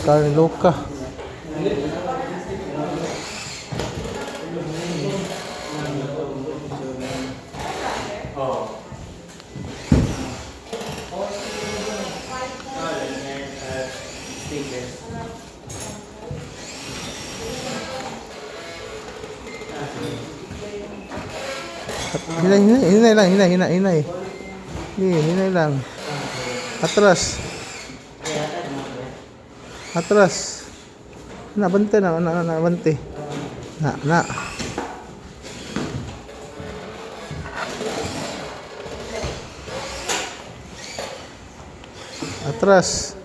Carne Loca. Hinay lang, hinay. Hinay lang. Atras. Nabante na, nabante. Na. Atras.